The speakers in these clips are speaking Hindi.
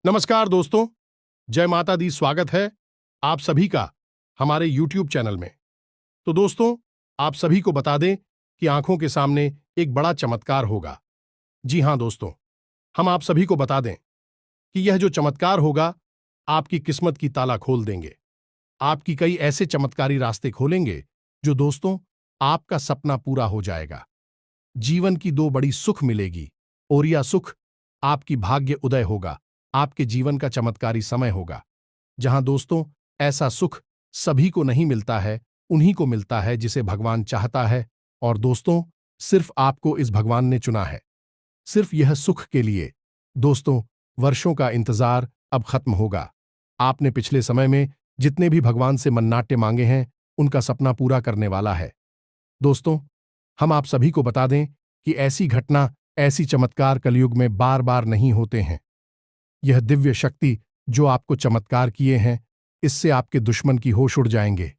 नमस्कार दोस्तों, जय माता दी। स्वागत है आप सभी का हमारे YouTube चैनल में। तो दोस्तों, आप सभी को बता दें कि आंखों के सामने एक बड़ा चमत्कार होगा। जी हां दोस्तों, हम आप सभी को बता दें कि यह जो चमत्कार होगा आपकी किस्मत की ताला खोल देंगे। आपकी कई ऐसे चमत्कारी रास्ते खोलेंगे जो दोस्तों आपका सपना पूरा हो जाएगा। जीवन की दो बड़ी सुख मिलेगी और यह सुख आपकी भाग्य उदय होगा। आपके जीवन का चमत्कारी समय होगा जहां दोस्तों ऐसा सुख सभी को नहीं मिलता है, उन्हीं को मिलता है जिसे भगवान चाहता है। और दोस्तों सिर्फ आपको इस भगवान ने चुना है, सिर्फ यह सुख के लिए। दोस्तों वर्षों का इंतजार अब खत्म होगा। आपने पिछले समय में जितने भी भगवान से मन्नाटे मांगे हैं उनका सपना पूरा करने वाला है। दोस्तों हम आप सभी को बता दें कि ऐसी घटना, ऐसी चमत्कार कलयुग में बार बार नहीं होते हैं। यह दिव्य शक्ति जो आपको चमत्कार किए हैं, इससे आपके दुश्मन की होश उड़ जाएंगे।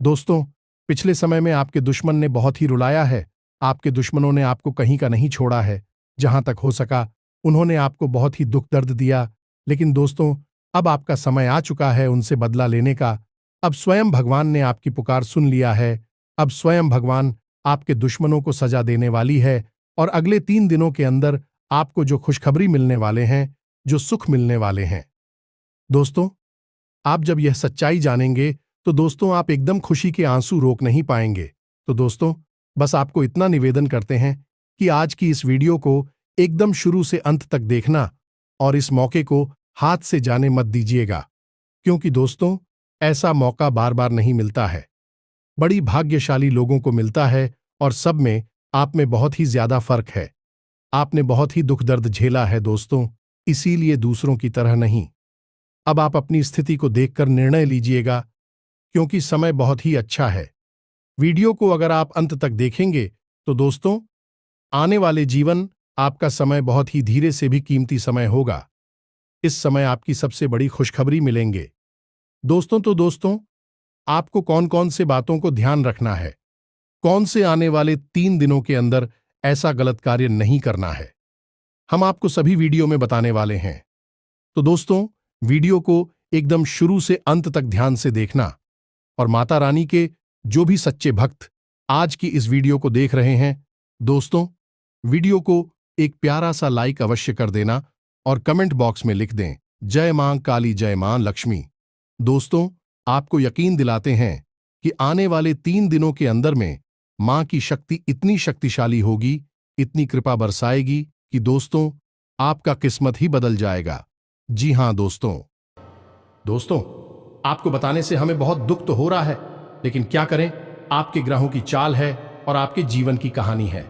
दोस्तों पिछले समय में आपके दुश्मन ने बहुत ही रुलाया है। आपके दुश्मनों ने आपको कहीं का नहीं छोड़ा है। जहां तक हो सका उन्होंने आपको बहुत ही दुख दर्द दिया। लेकिन दोस्तों अब आपका समय आ चुका है उनसे बदला लेने का। अब स्वयं भगवान ने आपकी पुकार सुन लिया है। अब स्वयं भगवान आपके दुश्मनों को सजा देने वाली है। और अगले 3 दिनों के अंदर आपको जो खुशखबरी मिलने वाले हैं, जो सुख मिलने वाले हैं, दोस्तों आप जब यह सच्चाई जानेंगे तो दोस्तों आप एकदम खुशी के आंसू रोक नहीं पाएंगे। तो दोस्तों बस आपको इतना निवेदन करते हैं कि आज की इस वीडियो को एकदम शुरू से अंत तक देखना और इस मौके को हाथ से जाने मत दीजिएगा, क्योंकि दोस्तों ऐसा मौका बार बार नहीं मिलता है। बड़ी भाग्यशाली लोगों को मिलता है और सब में आप में बहुत ही ज्यादा फर्क है। आपने बहुत ही दुख दर्द झेला है दोस्तों, इसीलिए दूसरों की तरह नहीं। अब आप अपनी स्थिति को देखकर निर्णय लीजिएगा, क्योंकि समय बहुत ही अच्छा है। वीडियो को अगर आप अंत तक देखेंगे तो दोस्तों आने वाले जीवन आपका समय बहुत ही धीरे से भी कीमती समय होगा। इस समय आपकी सबसे बड़ी खुशखबरी मिलेंगे दोस्तों। तो दोस्तों आपको कौन कौन से बातों को ध्यान रखना है, कौन से आने वाले 3 दिनों के अंदर ऐसा गलत कार्य नहीं करना है, हम आपको सभी वीडियो में बताने वाले हैं। तो दोस्तों वीडियो को एकदम शुरू से अंत तक ध्यान से देखना। और माता रानी के जो भी सच्चे भक्त आज की इस वीडियो को देख रहे हैं, दोस्तों वीडियो को एक प्यारा सा लाइक अवश्य कर देना और कमेंट बॉक्स में लिख दें जय मां काली, जय मां लक्ष्मी। दोस्तों आपको यकीन दिलाते हैं कि आने वाले 3 दिनों के अंदर में मां की शक्ति इतनी शक्तिशाली होगी, इतनी कृपा बरसाएगी कि दोस्तों आपका किस्मत ही बदल जाएगा। जी हां दोस्तों आपको बताने से हमें बहुत दुख तो हो रहा है, लेकिन क्या करें, आपके ग्रहों की चाल है और आपके जीवन की कहानी है।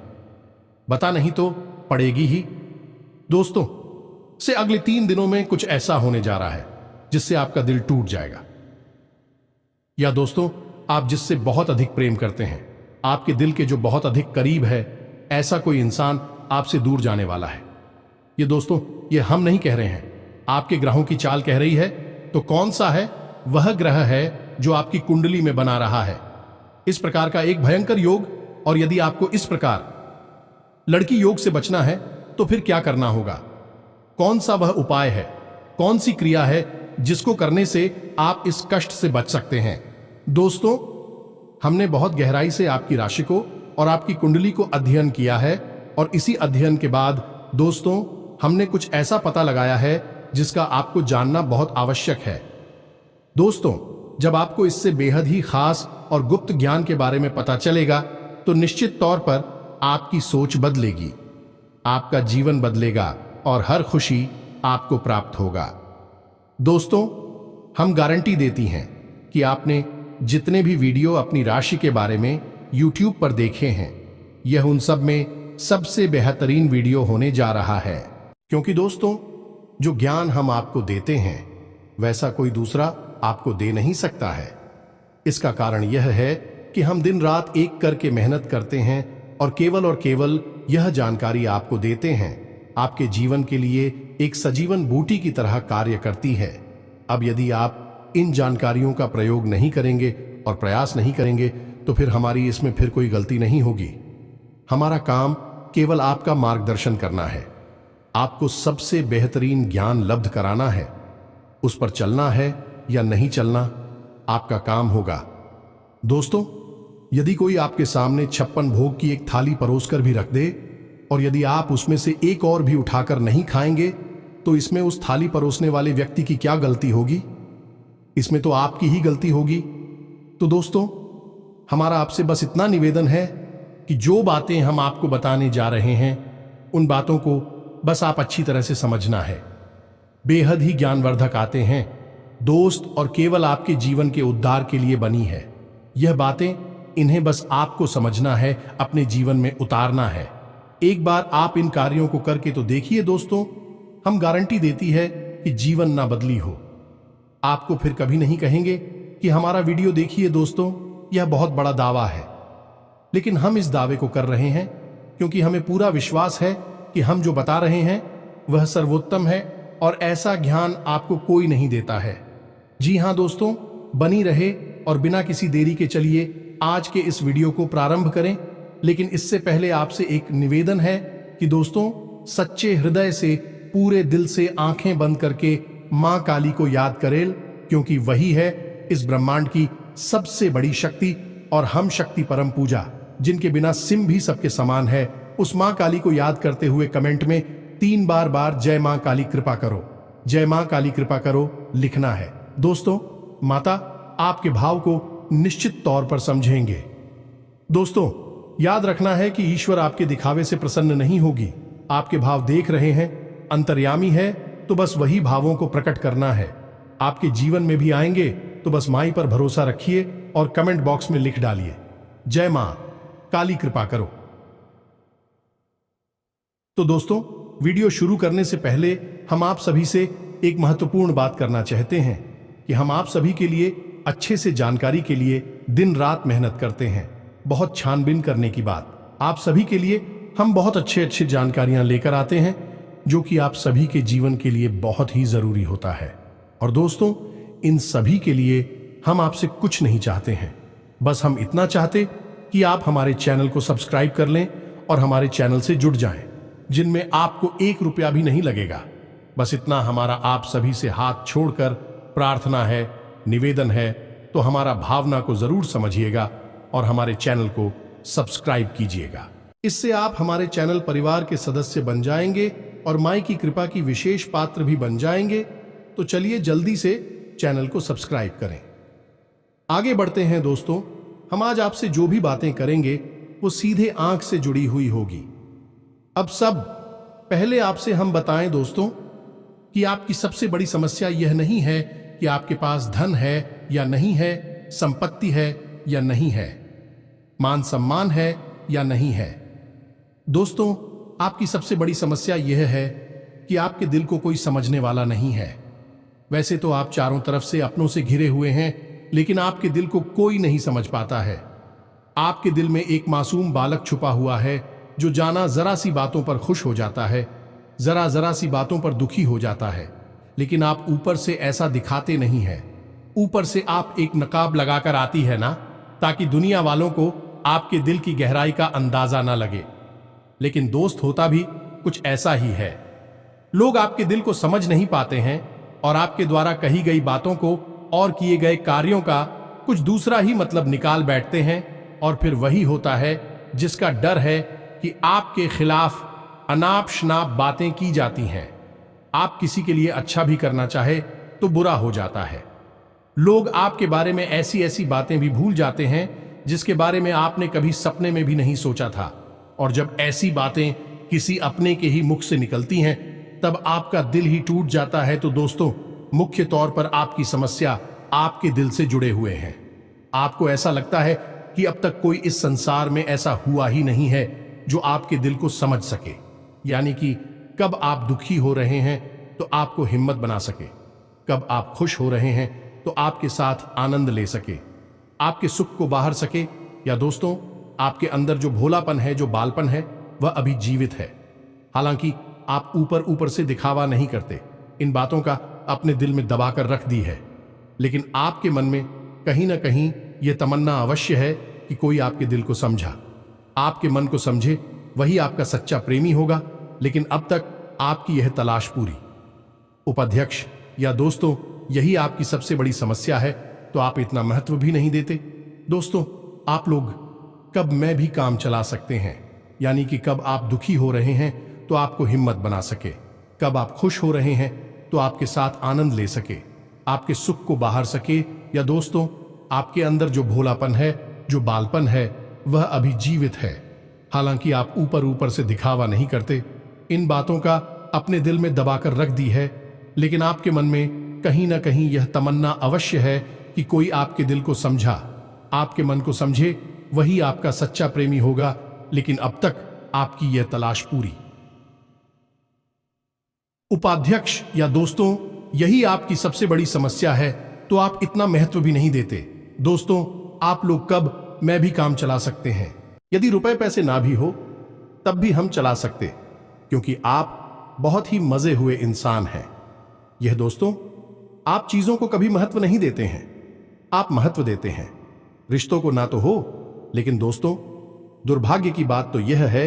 बता नहीं तो पड़ेगी ही। दोस्तों से अगले 3 दिनों में कुछ ऐसा होने जा रहा है जिससे आपका दिल टूट जाएगा। या दोस्तों आप जिससे बहुत अधिक प्रेम करते हैं, आपके दिल के जो बहुत अधिक करीब है, ऐसा कोई इंसान आपसे दूर जाने वाला है। ये दोस्तों ये हम नहीं कह रहे हैं, आपके ग्रहों की चाल कह रही है। तो कौन सा है वह ग्रह है जो आपकी कुंडली में बना रहा है इस प्रकार का एक भयंकर योग। और यदि आपको इस प्रकार लड़की योग से बचना है तो फिर क्या करना होगा, कौन सा वह उपाय है, कौन सी क्रिया है जिसको करने से आप इस कष्ट से बच सकते हैं। दोस्तों हमने बहुत गहराई से आपकी राशि को और आपकी कुंडली को अध्ययन किया है और इसी अध्ययन के बाद दोस्तों हमने कुछ ऐसा पता लगाया है जिसका आपको जानना बहुत आवश्यक है। दोस्तों जब आपको इससे बेहद ही खास और गुप्त ज्ञान के बारे में पता चलेगा तो निश्चित तौर पर आपकी सोच बदलेगी, आपका जीवन बदलेगा और हर खुशी आपको प्राप्त होगा। दोस्तों हम गारंटी देती हैं कि आपने जितने भी वीडियो अपनी राशि के बारे में YouTube पर देखे हैं, यह उन सब में सबसे बेहतरीन वीडियो होने जा रहा है। क्योंकि दोस्तों जो ज्ञान हम आपको देते हैं वैसा कोई दूसरा आपको दे नहीं सकता है। इसका कारण यह है कि हम दिन रात एक करके मेहनत करते हैं और केवल यह जानकारी आपको देते हैं, आपके जीवन के लिए एक सजीवन बूटी की तरह कार्य करती है। अब यदि आप इन जानकारियों का प्रयोग नहीं करेंगे और प्रयास नहीं करेंगे तो फिर हमारी इसमें फिर कोई गलती नहीं होगी। हमारा काम केवल आपका मार्गदर्शन करना है, आपको सबसे बेहतरीन ज्ञान लब्ध कराना है। उस पर चलना है या नहीं चलना आपका काम होगा। दोस्तों, यदि कोई आपके सामने 56 भोग की एक थाली परोसकर भी रख दे और यदि आप उसमें से एक और भी उठाकर नहीं खाएंगे, तो इसमें उस थाली परोसने वाले व्यक्ति की क्या गलती होगी? इसमें तो आपकी ही गलती होगी। तो दोस्तों, हमारा आपसे बस इतना निवेदन है कि जो बातें हम आपको बताने जा रहे हैं, उन बातों को बस आप अच्छी तरह से समझना है। बेहद ही ज्ञानवर्धक आते हैं दोस्त, और केवल आपके जीवन के उद्धार के लिए बनी है यह बातें। इन्हें बस आपको समझना है, अपने जीवन में उतारना है। एक बार आप इन कार्यों को करके तो देखिए दोस्तों, हम गारंटी देती है कि जीवन ना बदली हो। आपको फिर कभी नहीं कहेंगे कि हमारा वीडियो देखिए। दोस्तों, यह बहुत बड़ा दावा है, लेकिन हम इस दावे को कर रहे हैं क्योंकि हमें पूरा विश्वास है कि हम जो बता रहे हैं वह सर्वोत्तम है और ऐसा ज्ञान आपको कोई नहीं देता है। जी हां दोस्तों, बनी रहे और बिना किसी देरी के चलिए आज के इस वीडियो को प्रारंभ करें। लेकिन इससे पहले आपसे एक निवेदन है कि दोस्तों, सच्चे हृदय से, पूरे दिल से आंखें बंद करके मां काली को याद करें, क्योंकि वही है इस ब्रह्मांड की सबसे बड़ी शक्ति और हम शक्ति परम पूजा, जिनके बिना सिम भी सबके समान है। उस मां काली को याद करते हुए कमेंट में 3 बार जय मां काली कृपा करो, जय मां काली कृपा करो लिखना है। दोस्तों, माता आपके भाव को निश्चित तौर पर समझेंगे। दोस्तों, याद रखना है कि ईश्वर आपके दिखावे से प्रसन्न नहीं होगी। आपके भाव देख रहे हैं, अंतर्यामी है, तो बस वही भावों को प्रकट करना है। आपके जीवन में भी आएंगे, तो बस माई पर भरोसा रखिए और कमेंट बॉक्स में लिख डालिए, जय मां काली कृपा करो। तो दोस्तों, वीडियो शुरू करने से पहले हम आप सभी से एक महत्वपूर्ण बात करना चाहते हैं कि हम आप सभी के लिए अच्छे से जानकारी के लिए दिन रात मेहनत करते हैं। बहुत छानबीन करने की बात, आप सभी के लिए हम बहुत अच्छे जानकारियां लेकर आते हैं, जो कि आप सभी के जीवन के लिए बहुत ही जरूरी होता है। और दोस्तों, इन सभी के लिए हम आपसे कुछ नहीं चाहते हैं, बस हम इतना चाहते कि आप हमारे चैनल को सब्सक्राइब कर लें और हमारे चैनल से जुड़ जाएं, जिनमें आपको 1 रुपया भी नहीं लगेगा। बस इतना हमारा आप सभी से हाथ छोड़कर प्रार्थना है, निवेदन है। तो हमारा भावना को जरूर समझिएगा और हमारे चैनल को सब्सक्राइब कीजिएगा। इससे आप हमारे चैनल परिवार के सदस्य बन जाएंगे और माई की कृपा की विशेष पात्र भी बन जाएंगे। तो चलिए जल्दी से चैनल को सब्सक्राइब करें। आगे बढ़ते हैं दोस्तों, हम आज आपसे जो भी बातें करेंगे वो सीधे आंख से जुड़ी हुई होगी। अब सब पहले आपसे हम बताएं दोस्तों कि आपकी सबसे बड़ी समस्या यह नहीं है कि आपके पास धन है या नहीं है, संपत्ति है या नहीं है, मान सम्मान है या नहीं है। दोस्तों, आपकी सबसे बड़ी समस्या यह है कि आपके दिल को कोई समझने वाला नहीं है। वैसे तो आप चारों तरफ से अपनों से घिरे हुए हैं, लेकिन आपके दिल को कोई नहीं समझ पाता है। आपके दिल में एक मासूम बालक छुपा हुआ है, जो जाना जरा सी बातों पर खुश हो जाता है, जरा सी बातों पर दुखी हो जाता है। लेकिन आप ऊपर से ऐसा दिखाते नहीं है। ऊपर से आप एक नकाब लगाकर आती है ना, ताकि दुनिया वालों को आपके दिल की गहराई का अंदाजा ना लगे। लेकिन दोस्त, होता भी कुछ ऐसा ही है। लोग आपके दिल को समझ नहीं पाते हैं और आपके द्वारा कही गई बातों को और किए गए कार्यों का कुछ दूसरा ही मतलब निकाल बैठते हैं। और फिर वही होता है जिसका डर है कि आपके खिलाफ अनाप शनाप बातें की जाती हैं। आप किसी के लिए अच्छा भी करना चाहे तो बुरा हो जाता है। लोग आपके बारे में ऐसी बातें भी भूल जाते हैं जिसके बारे में आपने कभी सपने में भी नहीं सोचा था। और जब ऐसी बातें किसी अपने के ही मुख से निकलती हैं, तब आपका दिल ही टूट जाता है। तो दोस्तों, मुख्य तौर पर आपकी समस्या आपके दिल से जुड़े हुए हैं। आपको ऐसा लगता है कि अब तक कोई इस संसार में ऐसा हुआ ही नहीं है जो आपके दिल को समझ सके। यानी कि कब आप दुखी हो रहे हैं तो आपको हिम्मत बना सके, कब आप खुश हो रहे हैं तो आपके साथ आनंद ले सके, आपके सुख को बाहर सके। या दोस्तों, आपके अंदर जो भोलापन है, जो बालपन है, वह अभी जीवित है। हालांकि आप ऊपर से दिखावा नहीं करते, इन बातों का अपने दिल में दबाकर रख दी है, लेकिन आपके मन में कहीं ना कहीं यह तमन्ना अवश्य है कि कोई आपके दिल को समझा, आपके मन को समझे, वही आपका सच्चा प्रेमी होगा। लेकिन अब तक आपकी यह तलाश पूरी। उपाध्यक्ष या दोस्तों, यही आपकी सबसे बड़ी समस्या है, तो आप इतना महत्व भी नहीं देते। दोस्तों, आप लोग कब मैं भी काम चला सकते हैं, यानी कि कब आप दुखी हो रहे हैं तो आपको हिम्मत बना सके, कब आप खुश हो रहे हैं तो आपके साथ आनंद ले सके, आपके सुख को बाहर सके, या दोस्तों आपके अंदर जो भोलापन है, जो बालपन है, वह अभी जीवित है। हालांकि आप ऊपर ऊपर से दिखावा नहीं करते, इन बातों का अपने दिल में दबाकर रख दी है, लेकिन आपके मन में कहीं ना कहीं यह तमन्ना अवश्य है कि कोई आपके दिल को समझा, आपके मन को समझे, वही आपका सच्चा प्रेमी होगा। लेकिन अब तक आपकी यह तलाश पूरी। उपाध्यक्ष या दोस्तों, यही आपकी सबसे बड़ी समस्या है, तो आप इतना महत्व भी नहीं देते। दोस्तों, आप लोग कब मैं भी काम चला सकते हैं, यदि रुपए पैसे ना भी हो तब भी हम चला सकते, क्योंकि आप बहुत ही मजे हुए इंसान हैं। यह दोस्तों, आप चीजों को कभी महत्व नहीं देते हैं, आप महत्व देते हैं रिश्तों को। ना तो हो, लेकिन दोस्तों दुर्भाग्य की बात तो यह है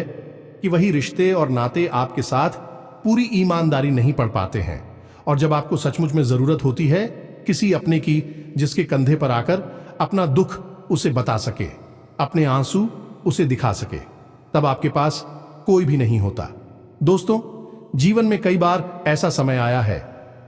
कि वही रिश्ते और नाते आपके साथ पूरी ईमानदारी नहीं पढ़ पाते हैं, और जब आपको सचमुच में जरूरत होती है किसी अपने की, जिसके कंधे पर आकर अपना दुख उसे बता सके, अपने आंसू उसे दिखा सके, तब आपके पास कोई भी नहीं होता। दोस्तों, जीवन में कई बार ऐसा समय आया है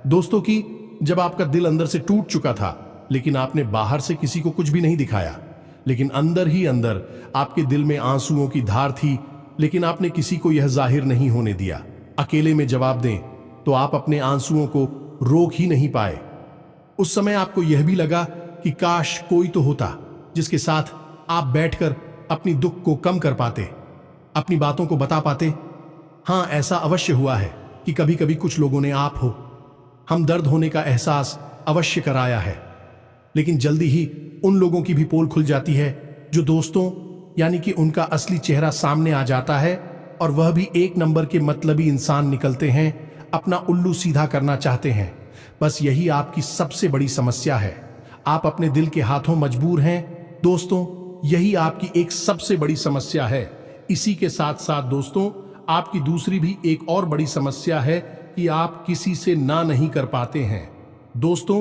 दोस्तों कि जब आपका दिल अंदर से टूट चुका था, लेकिन आपने बाहर से किसी को कुछ भी नहीं दिखाया, लेकिन अंदर ही अंदर आपके दिल में आंसुओं की धार थी, लेकिन आपने किसी को यह जाहिर नहीं होने दिया। अकेले में जवाब दें तो आप अपने आंसुओं को रोक ही नहीं पाए। उस समय आपको यह भी लगा कि काश कोई तो होता जिसके साथ आप बैठकर अपनी दुख को कम कर पाते, अपनी बातों को बता पाते। हां, ऐसा अवश्य हुआ है कि कभी कभी कुछ लोगों ने आप हो हम दर्द होने का एहसास अवश्य कराया है, लेकिन जल्दी ही उन लोगों की भी पोल खुल जाती है जो दोस्तों, यानी कि उनका असली चेहरा सामने आ जाता है, और वह भी एक नंबर के मतलबी इंसान निकलते हैं, अपना उल्लू सीधा करना चाहते हैं। बस यही आपकी सबसे बड़ी समस्या है, आप अपने दिल के हाथों मजबूर हैं। दोस्तों, यही आपकी एक सबसे बड़ी समस्या है। इसी के साथ साथ दोस्तों, आपकी दूसरी भी एक और बड़ी समस्या है कि आप किसी से ना नहीं कर पाते हैं। दोस्तों,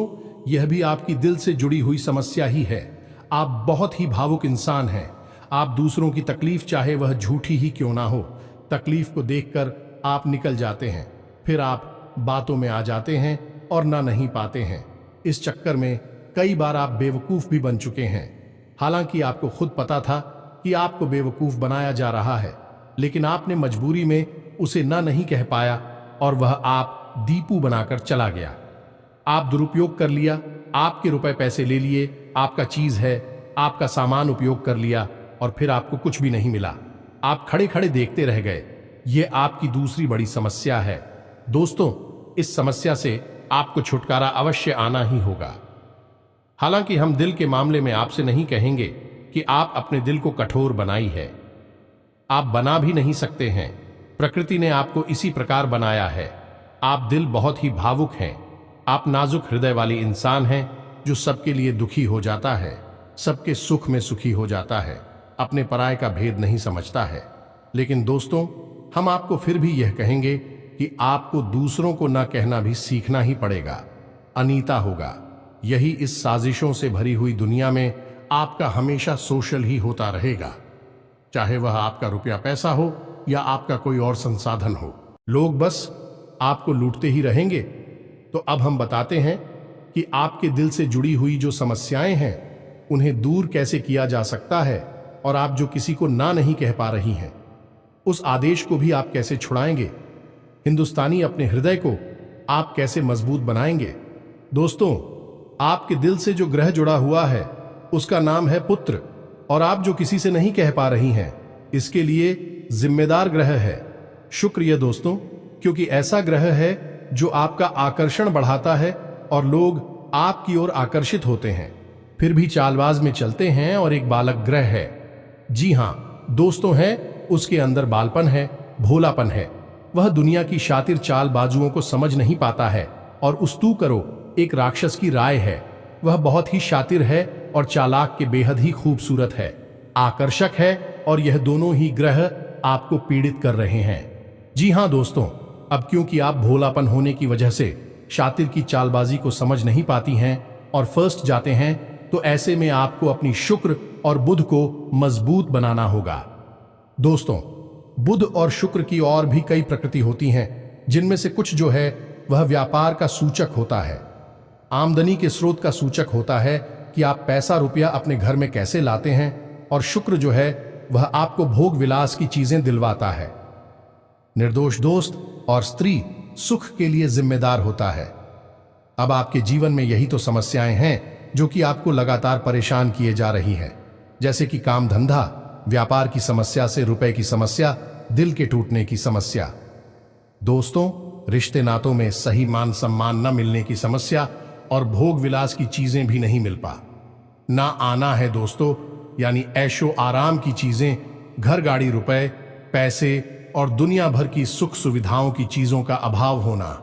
यह भी आपकी दिल से जुड़ी हुई समस्या ही है। आप बहुत ही भावुक इंसान हैं। आप दूसरों की तकलीफ, चाहे वह झूठी ही क्यों ना हो, तकलीफ को देखकर आप निकल जाते हैं, फिर आप बातों में आ जाते हैं और ना नहीं पाते हैं। इस चक्कर में कई बार आप बेवकूफ भी बन चुके हैं। हालांकि आपको खुद पता था कि आपको बेवकूफ बनाया जा रहा है, लेकिन आपने मजबूरी में उसे ना नहीं कह पाया, और वह आप दीपू बनाकर चला गया। आप दुरुपयोग कर लिया, आपके रुपए पैसे ले लिए, आपका चीज है, आपका सामान उपयोग कर लिया, और फिर आपको कुछ भी नहीं मिला। आप खड़े खड़े देखते रह गए। यह आपकी दूसरी बड़ी समस्या है। दोस्तों, इस समस्या से आपको छुटकारा अवश्य आना ही होगा। हालांकि हम दिल के मामले में आपसे नहीं कहेंगे कि आप अपने दिल को कठोर बनाई है, आप बना भी नहीं सकते हैं। प्रकृति ने आपको इसी प्रकार बनाया है। आप दिल बहुत ही भावुक हैं, आप नाजुक हृदय वाली इंसान हैं, जो सबके लिए दुखी हो जाता है, सबके सुख में सुखी हो जाता है, अपने पराये का भेद नहीं समझता है। लेकिन दोस्तों, हम आपको फिर भी यह कहेंगे कि आपको दूसरों को ना कहना भी सीखना ही पड़ेगा, अनीता होगा। यही इस साजिशों से भरी हुई दुनिया में आपका हमेशा सोशल ही होता रहेगा, चाहे वह आपका रुपया पैसा हो या आपका कोई और संसाधन हो। लोग बस आपको लूटते ही रहेंगे। तो अब हम बताते हैं कि आपके दिल से जुड़ी हुई जो समस्याएं हैं, उन्हें दूर कैसे किया जा सकता है, और आप जो किसी को ना नहीं कह पा रही हैं, उस आदेश को भी आप कैसे छुड़ाएंगे। हिंदुस्तानी अपने हृदय को आप कैसे मजबूत बनाएंगे। दोस्तों, आपके दिल से जो ग्रह जुड़ा हुआ है उसका नाम है पुत्र, और आप जो किसी से नहीं कह पा रही हैं, इसके लिए जिम्मेदार ग्रह है शुक्र। ये दोस्तों, क्योंकि ऐसा ग्रह है जो आपका आकर्षण बढ़ाता है और लोग आपकी ओर आकर्षित होते हैं, फिर भी चालबाज में चलते हैं, और एक बालक ग्रह है। जी हां दोस्तों, है उसके अंदर बालपन है, भोलापन है। वह दुनिया की शातिर चालबाजुओं को समझ नहीं पाता है, और उस्तू करो एक राक्षस की राय है। वह बहुत ही शातिर है और चालाक के बेहद ही खूबसूरत है, आकर्षक है, और यह दोनों ही ग्रह आपको पीड़ित कर रहे हैं। जी हां दोस्तों, अब क्योंकि आप भोलापन होने की वजह से शातिर की चालबाजी को समझ नहीं पाती हैं और फर्स्ट जाते हैं, तो ऐसे में आपको अपनी शुक्र और बुध को मजबूत बनाना होगा। दोस्तों, बुध और शुक्र की और भी कई प्रकृति होती हैं, जिनमें से कुछ जो है वह व्यापार का सूचक होता है, आमदनी के स्रोत का सूचक होता है कि आप पैसा रुपया अपने घर में कैसे लाते हैं, और शुक्र जो है वह आपको भोग विलास की चीजें दिलवाता है। निर्दोष दोस्त और स्त्री सुख के लिए जिम्मेदार होता है। अब आपके जीवन में यही तो समस्याएं हैं जो कि आपको लगातार परेशान किए जा रही हैं, जैसे कि काम धंधा, व्यापार की समस्या से रुपए की समस्या, दिल के टूटने की समस्या। दोस्तों, रिश्ते नातों में सही मान सम्मान न मिलने की समस्या और भोग विलास की चीजें भी नहीं मिल पा ना आना है दोस्तों, यानी ऐशो आराम की चीजें, घर गाड़ी रुपए पैसे और दुनिया भर की सुख सुविधाओं की चीजों का अभाव होना,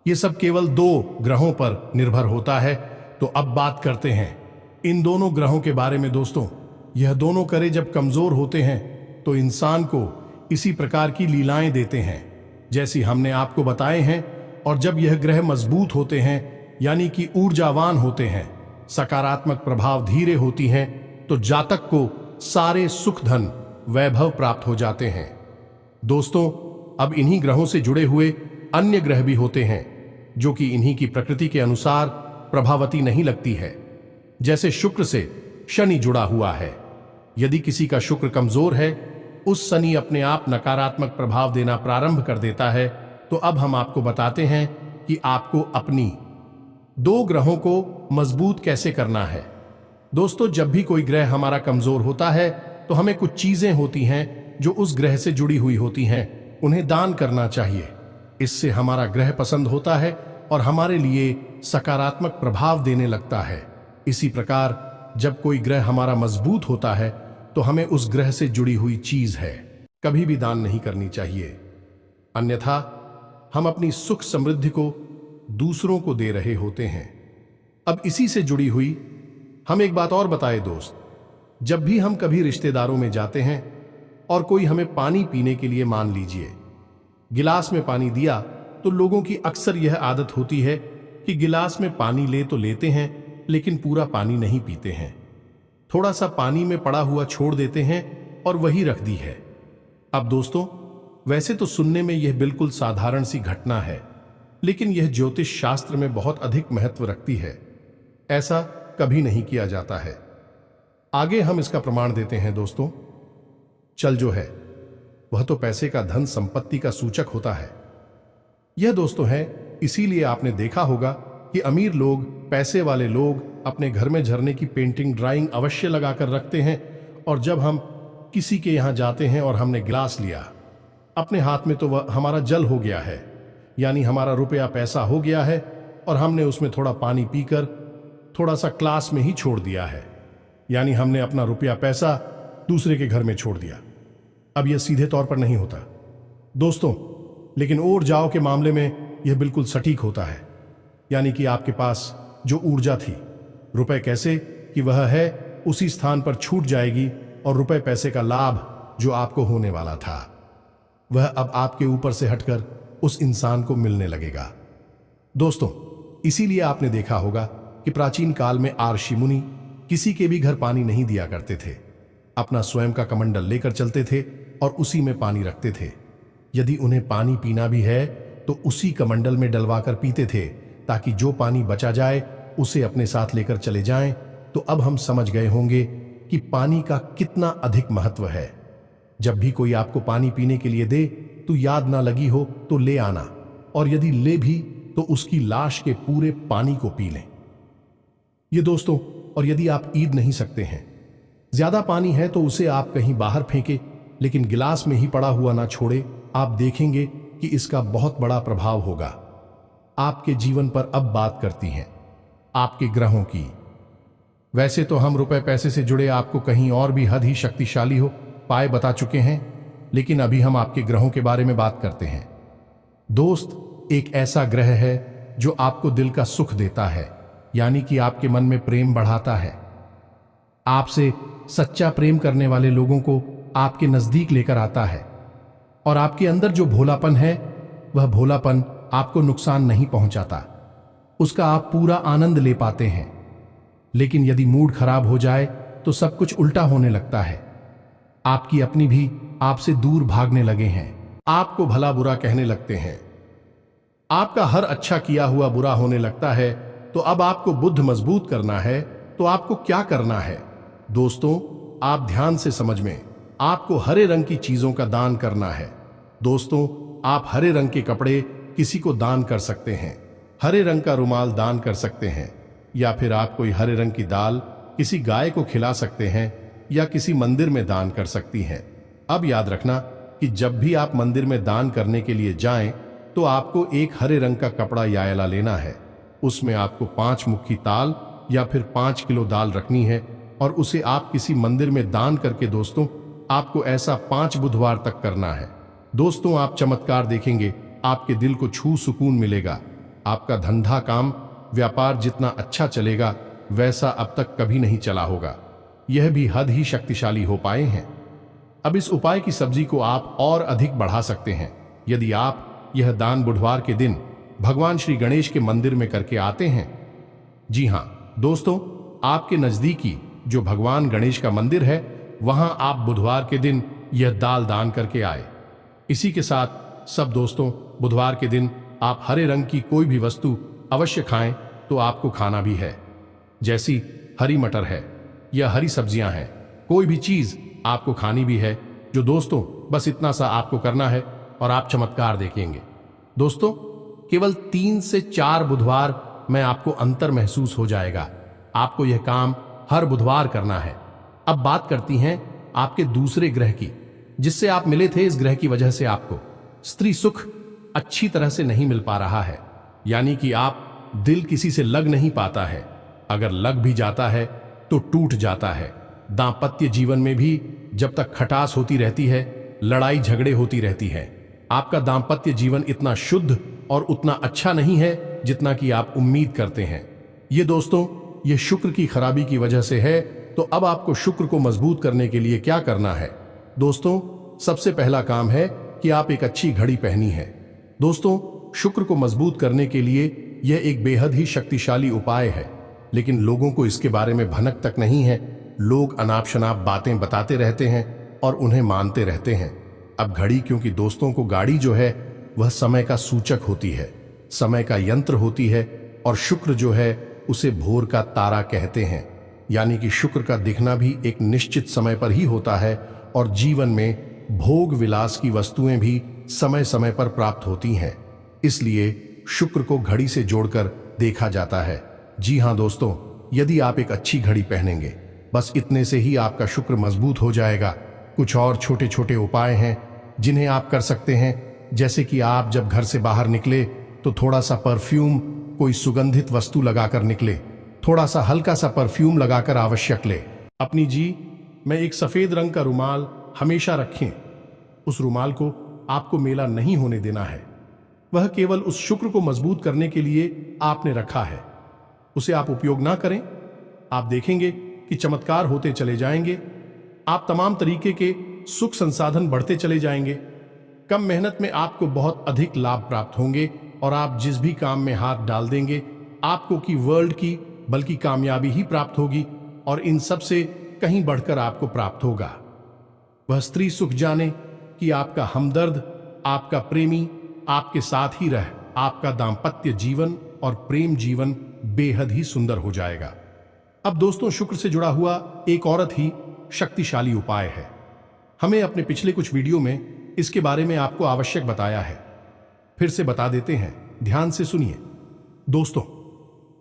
ये सब केवल 2 ग्रहों पर निर्भर होता है। तो अब बात करते हैं इन दोनों ग्रहों के बारे में। दोस्तों, यह दोनों करे जब कमजोर होते हैं तो इंसान को इसी प्रकार की लीलाएं देते हैं जैसी हमने आपको बताए हैं, और जब यह ग्रह मजबूत होते हैं यानी कि ऊर्जावान होते हैं, सकारात्मक प्रभाव धीरे होती हैं, तो जातक को सारे सुख धन वैभव प्राप्त हो जाते हैं। दोस्तों, अब इन्हीं ग्रहों से जुड़े हुए अन्य ग्रह भी होते हैं जो कि इन्हीं की प्रकृति के अनुसार प्रभावती नहीं लगती है। जैसे शुक्र से शनि जुड़ा हुआ है। यदि किसी का शुक्र कमजोर है, उस शनि अपने आप नकारात्मक प्रभाव देना प्रारंभ कर देता है। तो अब हम आपको बताते हैं कि आपको अपनी 2 ग्रहों को मजबूत कैसे करना है। दोस्तों, जब भी कोई ग्रह हमारा कमजोर होता है तो हमें कुछ चीजें होती हैं जो उस ग्रह से जुड़ी हुई होती हैं, उन्हें दान करना चाहिए। इससे हमारा ग्रह पसंद होता है और हमारे लिए सकारात्मक प्रभाव देने लगता है। इसी प्रकार जब कोई ग्रह हमारा मजबूत होता है तो हमें उस ग्रह से जुड़ी हुई चीज है कभी भी दान नहीं करनी चाहिए, अन्यथा हम अपनी सुख समृद्धि को दूसरों को दे रहे होते हैं। अब इसी से जुड़ी हुई हम एक बात और बताए दोस्त, जब भी हम कभी रिश्तेदारों में जाते हैं और कोई हमें पानी पीने के लिए, मान लीजिए गिलास में पानी दिया, तो लोगों की अक्सर यह आदत होती है कि गिलास में पानी ले तो लेते हैं लेकिन पूरा पानी नहीं पीते हैं, थोड़ा सा पानी में पड़ा हुआ छोड़ देते हैं और वही रख दी है। अब दोस्तों, वैसे तो सुनने में यह बिल्कुल साधारण सी घटना है, लेकिन यह ज्योतिष शास्त्र में बहुत अधिक महत्व रखती है। ऐसा कभी नहीं किया जाता है। आगे हम इसका प्रमाण देते हैं। दोस्तों, चल जो है वह तो पैसे का, धन संपत्ति का सूचक होता है। यह दोस्तों है, इसीलिए आपने देखा होगा कि अमीर लोग, पैसे वाले लोग अपने घर में झरने की पेंटिंग, ड्राइंग अवश्य लगाकर रखते हैं। और जब हम किसी के यहां जाते हैं और हमने गिलास लिया अपने हाथ में, तो वह हमारा जल हो गया है, यानी हमारा रुपया पैसा हो गया है, और हमने उसमें थोड़ा पानी पीकर थोड़ा सा क्लास में ही छोड़ दिया है, यानी हमने अपना रुपया पैसा दूसरे के घर में छोड़ दिया। अब यह सीधे तौर पर नहीं होता दोस्तों, लेकिन ओर जाओ के मामले में यह बिल्कुल सटीक होता है। यानी कि आपके पास जो ऊर्जा थी, रुपए कैसे कि वह है उसी स्थान पर छूट जाएगी, और रुपए पैसे का लाभ जो आपको होने वाला था वह अब आपके ऊपर से हटकर उस इंसान को मिलने लगेगा। दोस्तों, इसीलिए आपने देखा होगा कि प्राचीन काल में ऋषि मुनि किसी के भी घर पानी नहीं दिया करते थे, अपना स्वयं का कमंडल लेकर चलते थे और उसी में पानी रखते थे। यदि उन्हें पानी पीना भी है तो उसी कमंडल में डलवाकर पीते थे, ताकि जो पानी बचा जाए उसे अपने साथ लेकर चले जाएं। तो अब हम समझ गए होंगे कि पानी का कितना अधिक महत्व है। जब भी कोई आपको पानी पीने के लिए दे तो याद ना लगी हो तो ले आना, और यदि ले भी तो उसकी लाश के पूरे पानी को पी लें। ये दोस्तों, और यदि आप ईद नहीं सकते हैं, ज्यादा पानी है तो उसे आप कहीं बाहर फेंके, लेकिन गिलास में ही पड़ा हुआ ना छोड़े। आप देखेंगे कि इसका बहुत बड़ा प्रभाव होगा आपके जीवन पर। अब बात करती हैं आपके ग्रहों की। वैसे तो हम रुपए पैसे से जुड़े आपको कहीं और भी हद ही शक्तिशाली हो पाए बता चुके हैं, लेकिन अभी हम आपके ग्रहों के बारे में बात करते हैं। दोस्त, एक ऐसा ग्रह है जो आपको दिल का सुख देता है, यानी कि आपके मन में प्रेम बढ़ाता है। आपसे सच्चा प्रेम करने वाले लोगों को आपके नजदीक लेकर आता है, और आपके अंदर जो भोलापन है वह भोलापन आपको नुकसान नहीं पहुंचाता, उसका आप पूरा आनंद ले पाते हैं। लेकिन यदि मूड खराब हो जाए तो सब कुछ उल्टा होने लगता है। आपकी अपनी भी आपसे दूर भागने लगे हैं, आपको भला बुरा कहने लगते हैं, आपका हर अच्छा किया हुआ बुरा होने लगता है। तो अब आपको बुद्ध मजबूत करना है तो आपको क्या करना है? दोस्तों, आप ध्यान से समझ में, आपको हरे रंग की चीजों का दान करना है। दोस्तों, आप हरे रंग के कपड़े किसी को दान कर सकते हैं, हरे रंग का रुमाल दान कर सकते हैं, या फिर आप कोई हरे रंग की दाल किसी गाय को खिला सकते हैं या किसी मंदिर में दान कर सकती हैं। अब याद रखना कि जब भी आप मंदिर में दान करने के लिए जाएं तो आपको एक हरे रंग का कपड़ा या आयला लेना है। उसमें आपको 5 मुट्ठी ताल या फिर 5 किलो दाल रखनी है और उसे आप किसी मंदिर में दान करके, दोस्तों, आपको ऐसा 5 बुधवार तक करना है। दोस्तों, आप चमत्कार देखेंगे, आपके दिल को छू सुकून मिलेगा। आपका धंधा काम व्यापार जितना अच्छा चलेगा वैसा अब तक कभी नहीं चला होगा। यह भी हद ही शक्तिशाली हो पाए हैं। अब इस उपाय की सब्जी को आप और अधिक बढ़ा सकते हैं यदि आप यह दान बुधवार के दिन भगवान श्री गणेश के मंदिर में करके आते हैं। जी हां दोस्तों, आपके नजदीकी जो भगवान गणेश का मंदिर है वहां आप बुधवार के दिन यह दाल दान करके आए। इसी के साथ सब दोस्तों, बुधवार के दिन आप हरे रंग की कोई भी वस्तु अवश्य खाएं तो आपको खाना भी है, जैसी हरी मटर है या हरी सब्जियां हैं, कोई भी चीज आपको खानी भी है। जो दोस्तों, बस इतना सा आपको करना है और आप चमत्कार देखेंगे। दोस्तों, केवल 3 से 4 बुधवार में आपको अंतर महसूस हो जाएगा। आपको यह काम हर बुधवार करना है। अब बात करती हैं आपके दूसरे ग्रह की, जिससे आप मिले थे। इस ग्रह की वजह से आपको स्त्री सुख अच्छी तरह से नहीं मिल पा रहा है, यानी कि आप दिल किसी से लग नहीं पाता है। अगर लग भी जाता है तो टूट जाता है। दांपत्य जीवन में भी जब तक खटास होती रहती है, लड़ाई झगड़े होती रहती है। आपका दांपत्य जीवन इतना शुद्ध और उतना अच्छा नहीं है जितना कि आप उम्मीद करते हैं। ये दोस्तों, ये शुक्र की खराबी की वजह से है। तो अब आपको शुक्र को मजबूत करने के लिए क्या करना है? दोस्तों, सबसे पहला काम है कि आप एक अच्छी घड़ी पहनी है। दोस्तों, शुक्र को मजबूत करने के लिए यह एक बेहद ही शक्तिशाली उपाय है, लेकिन लोगों को इसके बारे में भनक तक नहीं है। लोग अनाप शनाप बातें बताते रहते हैं और उन्हें मानते रहते हैं। अब घड़ी, क्योंकि दोस्तों को गाड़ी जो है वह समय का सूचक होती है, समय का यंत्र होती है, और शुक्र जो है उसे भोर का तारा कहते हैं। यानी कि शुक्र का दिखना भी एक निश्चित समय पर ही होता है और जीवन में भोग विलास की वस्तुएं भी समय समय पर प्राप्त होती हैं। इसलिए शुक्र को घड़ी से जोड़कर देखा जाता है। जी हां दोस्तों, यदि आप एक अच्छी घड़ी पहनेंगे, बस इतने से ही आपका शुक्र मजबूत हो जाएगा। कुछ और छोटे छोटे उपाय हैं जिन्हें आप कर सकते हैं, जैसे कि आप जब घर से बाहर निकले तो थोड़ा सा परफ्यूम, कोई सुगंधित वस्तु लगाकर निकले। थोड़ा सा हल्का सा परफ्यूम लगाकर आवश्यक ले। अपनी में एक सफेद रंग का रुमाल हमेशा रखें। उस रुमाल को आपको मेला नहीं होने देना है। वह केवल उस शुक्र को मजबूत करने के लिए आपने रखा है। उसे आप उपयोग ना करें, आप देखेंगे कि चमत्कार होते चले जाएंगे। आप तमाम तरीके के सुख संसाधन बढ़ते चले जाएंगे। कम मेहनत में आपको बहुत अधिक लाभ प्राप्त होंगे और आप जिस भी काम में हाथ डाल देंगे, आपको की वर्ल्ड की बल्कि कामयाबी ही प्राप्त होगी और इन सब से कहीं बढ़कर आपको प्राप्त होगा। वह स्त्री सुख जाने कि आपका हमदर्द, आपका प्रेमी आपके साथ ही रह आपका दाम्पत्य जीवन और प्रेम जीवन बेहद ही सुंदर हो जाएगा। अब दोस्तों, शुक्र से जुड़ा हुआ एक औरत ही शक्तिशाली उपाय है। हमें अपने पिछले कुछ वीडियो में इसके बारे में आपको आवश्यक बताया है। फिर से बता देते हैं, ध्यान से सुनिए। दोस्तों,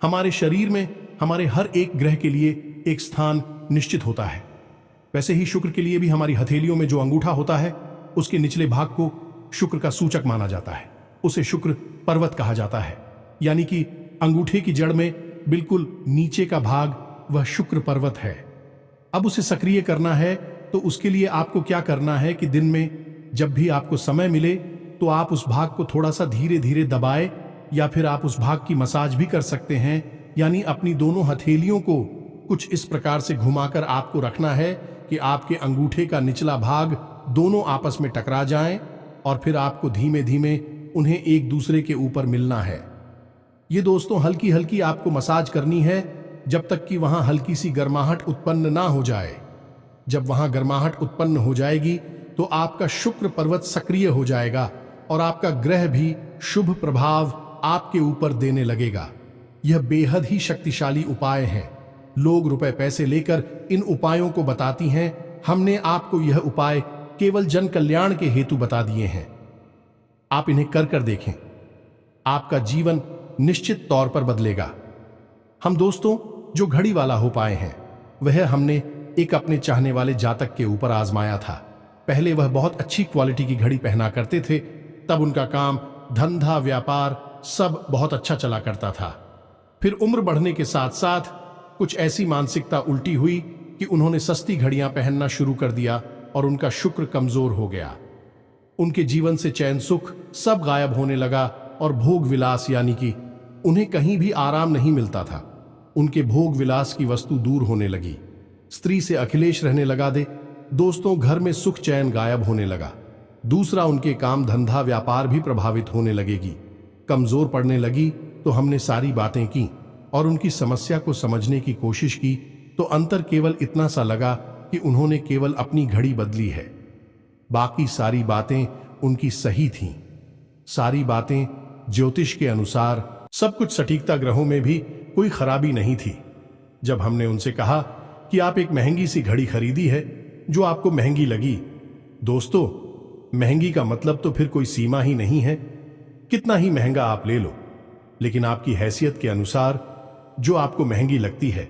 हमारे शरीर में हमारे हर एक ग्रह के लिए एक स्थान निश्चित होता है। वैसे ही शुक्र के लिए भी हमारी हथेलियों में जो अंगूठा होता है, उसके निचले भाग को शुक्र का सूचक माना जाता है। उसे शुक्र पर्वत कहा जाता है, यानी कि अंगूठे की जड़ में बिल्कुल नीचे का भाग वह शुक्र पर्वत है। अब उसे सक्रिय करना है तो उसके लिए आपको क्या करना है कि दिन में जब भी आपको समय मिले तो आप उस भाग को थोड़ा सा धीरे धीरे दबाए, या फिर आप उस भाग की मसाज भी कर सकते हैं। यानी अपनी दोनों हथेलियों को कुछ इस प्रकार से घुमाकर आपको रखना है कि आपके अंगूठे का निचला भाग दोनों आपस में टकरा जाएं और फिर आपको धीमे धीमे उन्हें एक दूसरे के ऊपर मिलना है। ये दोस्तों हल्की हल्की आपको मसाज करनी है जब तक कि वहां हल्की सी गर्माहट उत्पन्न ना हो जाए। जब वहां गर्माहट उत्पन्न हो जाएगी तो आपका शुक्र पर्वत सक्रिय हो जाएगा और आपका ग्रह भी शुभ प्रभाव आपके ऊपर देने लगेगा। यह बेहद ही शक्तिशाली उपाय है। लोग रुपए पैसे लेकर इन उपायों को बताती हैं। हमने आपको यह उपाय केवल जन कल्याण के हेतु बता दिए हैं। आप इन्हें कर कर देखें, आपका जीवन निश्चित तौर पर बदलेगा। हम दोस्तों जो घड़ी वाला हो पाए हैं वह हमने एक अपने चाहने वाले जातक के ऊपर आजमाया था। पहले वह बहुत अच्छी क्वालिटी की घड़ी पहना करते थे, तब उनका काम धंधा व्यापार सब बहुत अच्छा चला करता था। फिर उम्र बढ़ने के साथ साथ कुछ ऐसी मानसिकता उल्टी हुई कि उन्होंने सस्ती घड़ियां पहनना शुरू कर दिया और उनका शुक्र कमजोर हो गया। उनके जीवन से चैन सुख सब गायब होने लगा और भोग विलास यानी कि उन्हें कहीं भी आराम नहीं मिलता था। उनके भोग विलास की वस्तु दूर होने लगी। स्त्री से अखिलेश रहने लगा दे। दोस्तों घर में सुख चैन गायब होने लगा। दूसरा उनके काम धंधा व्यापार भी प्रभावित होने लगेगी, कमजोर पड़ने लगी। तो हमने सारी बातें की और उनकी समस्या को समझने की कोशिश की तो अंतर केवल इतना सा लगा कि उन्होंने केवल अपनी घड़ी बदली है, बाकी सारी बातें उनकी सही थीं। सारी बातें ज्योतिष के अनुसार सब कुछ सटीकता, ग्रहों में भी कोई खराबी नहीं थी। जब हमने उनसे कहा कि आप एक महंगी सी घड़ी खरीदी है जो आपको महंगी लगी। दोस्तों महंगी का मतलब तो फिर कोई सीमा ही नहीं है, कितना ही महंगा आप ले लो, लेकिन आपकी हैसियत के अनुसार जो आपको महंगी लगती है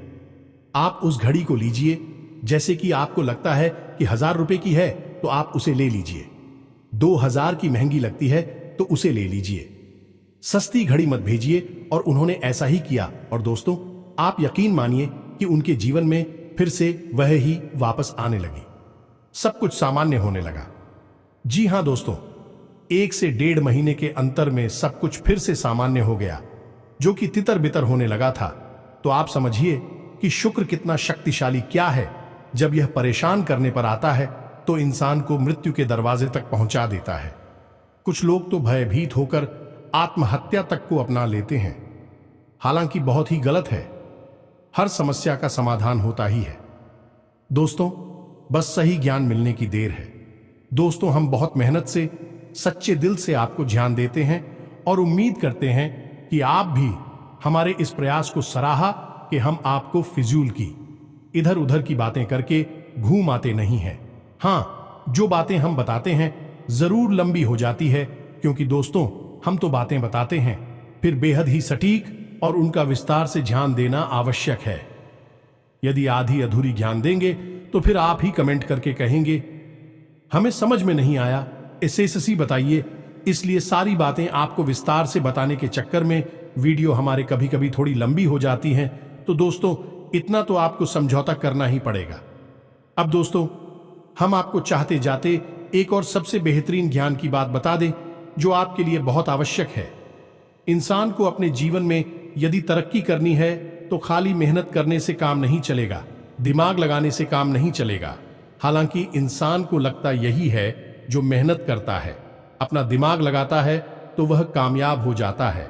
आप उस घड़ी को लीजिए। जैसे कि आपको लगता है कि 1000 रुपए की है तो आप उसे ले लीजिए। 2000 की महंगी लगती है तो उसे ले लीजिए। सस्ती घड़ी मत भेजिए। और उन्होंने ऐसा ही किया और दोस्तों आप यकीन मानिए कि उनके जीवन में फिर से वह ही वापस आने लगी। सब कुछ सामान्य होने लगा। जी हां दोस्तों, 1 से 1.5 महीने के अंतर में सब कुछ फिर से सामान्य हो गया, जो कि तितर बितर होने लगा था। तो आप समझिए कि शुक्र कितना शक्तिशाली क्या है। जब यह परेशान करने पर आता है तो इंसान को मृत्यु के दरवाजे तक पहुंचा देता है। कुछ लोग तो भयभीत होकर आत्महत्या तक को अपना लेते हैं, हालांकि बहुत ही गलत है। हर समस्या का समाधान होता ही है दोस्तों, बस सही ज्ञान मिलने की देर है। दोस्तों हम बहुत मेहनत से सच्चे दिल से आपको ज्ञान देते हैं और उम्मीद करते हैं कि आप भी हमारे इस प्रयास को सराहा कि हम आपको फिजूल की इधर उधर की बातें करके घूम आते नहीं हैं। हाँ, जो बातें हम बताते हैं जरूर लंबी हो जाती है, क्योंकि दोस्तों हम तो बातें बताते हैं फिर बेहद ही सटीक और उनका विस्तार से ध्यान देना आवश्यक है। यदि आधी अधूरी ज्ञान देंगे तो फिर आप ही कमेंट करके कहेंगे हमें समझ में नहीं आया, एसएससी बताइए। इसलिए सारी बातें आपको विस्तार से बताने के चक्कर में वीडियो हमारे कभी कभी थोड़ी लंबी हो जाती हैं। तो दोस्तों इतना तो आपको समझौता करना ही पड़ेगा। अब दोस्तों हम आपको चाहते जाते एक और सबसे बेहतरीन ज्ञान की बात बता दें जो आपके लिए बहुत आवश्यक है। इंसान को अपने जीवन में यदि तरक्की करनी है तो खाली मेहनत करने से काम नहीं चलेगा, दिमाग लगाने से काम नहीं चलेगा। हालांकि इंसान को लगता यही है, जो मेहनत करता है अपना दिमाग लगाता है तो वह कामयाब हो जाता है।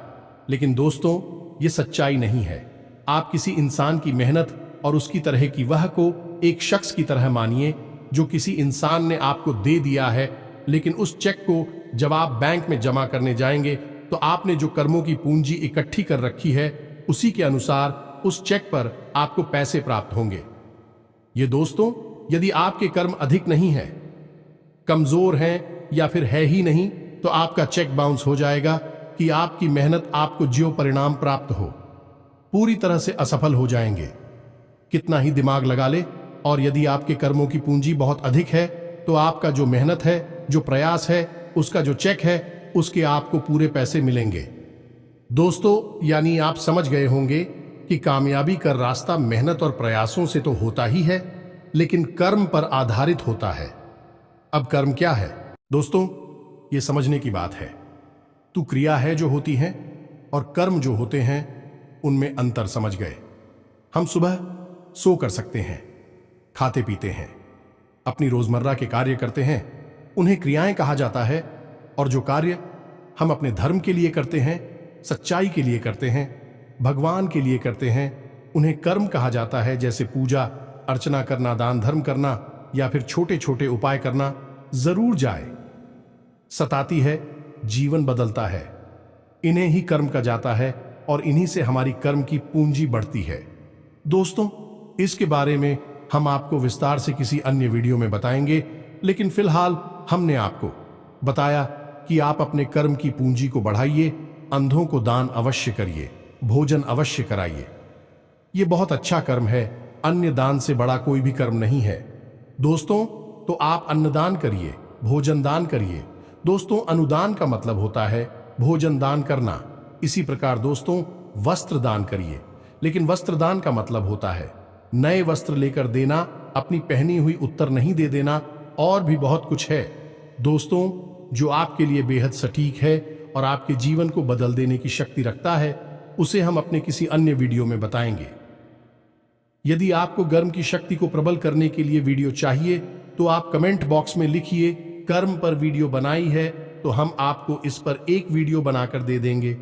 लेकिन दोस्तों ये सच्चाई नहीं है। आप किसी इंसान की मेहनत और उसकी तरह की वह को एक शख्स की तरह मानिए जो किसी इंसान ने आपको दे दिया है, लेकिन उस चेक को जब आप बैंक में जमा करने जाएंगे तो आपने जो कर्मों की पूंजी इकट्ठी कर रखी है उसी के अनुसार उस चेक पर आपको पैसे प्राप्त होंगे। ये दोस्तों यदि आपके कर्म अधिक नहीं है, कमजोर हैं या फिर है ही नहीं, तो आपका चेक बाउंस हो जाएगा कि आपकी मेहनत आपको जो परिणाम प्राप्त हो पूरी तरह से असफल हो जाएंगे, कितना ही दिमाग लगा ले। और यदि आपके कर्मों की पूंजी बहुत अधिक है तो आपका जो मेहनत है, जो प्रयास है, उसका जो चेक है, उसके आपको पूरे पैसे मिलेंगे। दोस्तों यानी आप समझ गए होंगे कि कामयाबी का रास्ता मेहनत और प्रयासों से तो होता ही है, लेकिन कर्म पर आधारित होता है। अब कर्म क्या है दोस्तों, ये समझने की बात है। तू क्रिया है जो होती है और कर्म जो होते हैं उनमें अंतर समझ गए। हम सुबह सो कर सकते हैं, खाते पीते हैं, अपनी रोजमर्रा के कार्य करते हैं, उन्हें क्रियाएं कहा जाता है। और जो कार्य हम अपने धर्म के लिए करते हैं, सच्चाई के लिए करते हैं, भगवान के लिए करते हैं। उन्हें कर्म कहा जाता है, जैसे पूजा अर्चना करना, दान धर्म करना या फिर छोटे छोटे उपाय करना। जरूर जाए, सताती है, जीवन बदलता है। इन्हें ही कर्म कहा जाता है और इन्हीं से हमारी कर्म की पूंजी बढ़ती है। दोस्तों, इसके बारे में हम आपको विस्तार से किसी अन्य वीडियो में बताएंगे, लेकिन फिलहाल हमने आपको बताया कि आप अपने कर्म की पूंजी को बढ़ाइए, अंधों को दान अवश्य करिए, भोजन अवश्य कराइए। ये बहुत अच्छा कर्म है, अन्य दान से बड़ा कोई भी कर्म नहीं है। दोस्तों, तो आप अन्नदान करिए, भोजन दान करिए। दोस्तों, अनुदान का मतलब होता है भोजन दान करना। इसी प्रकार दोस्तों, वस्त्र दान करिए, लेकिन वस्त्र दान का मतलब होता है नए वस्त्र लेकर देना, अपनी पहनी हुई उत्तर नहीं दे देना, और भी बहुत कुछ है दोस्तों, जो आपके लिए बेहद सटीक है और आपके जीवन को बदल देने की शक्ति रखता है। उसे हम अपने किसी अन्य वीडियो में बताएंगे। यदि आपको कर्म की शक्ति को प्रबल करने के लिए वीडियो चाहिए तो आप कमेंट बॉक्स में लिखिए कर्म पर वीडियो बनाई है, तो हम आपको इस पर एक वीडियो बनाकर दे देंगे।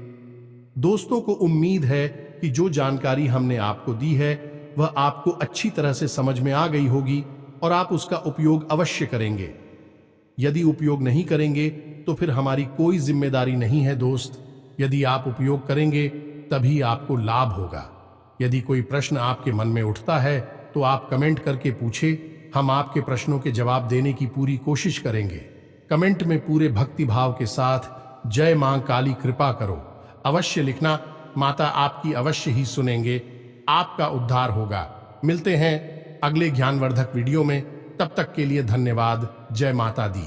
दोस्तों को उम्मीद है कि जो जानकारी हमने आपको दी है वह आपको अच्छी तरह से समझ में आ गई होगी और आप उसका उपयोग अवश्य करेंगे। यदि उपयोग नहीं करेंगे तो फिर हमारी कोई जिम्मेदारी नहीं है दोस्त। यदि आप उपयोग करेंगे तभी आपको लाभ होगा। यदि कोई प्रश्न आपके मन में उठता है तो आप कमेंट करके पूछे, हम आपके प्रश्नों के जवाब देने की पूरी कोशिश करेंगे। कमेंट में पूरे भक्ति भाव के साथ जय मां काली कृपा करो अवश्य लिखना। माता आपकी अवश्य ही सुनेंगे, आपका उद्धार होगा। मिलते हैं अगले ज्ञानवर्धक वीडियो में, तब तक के लिए धन्यवाद। जय माता दी।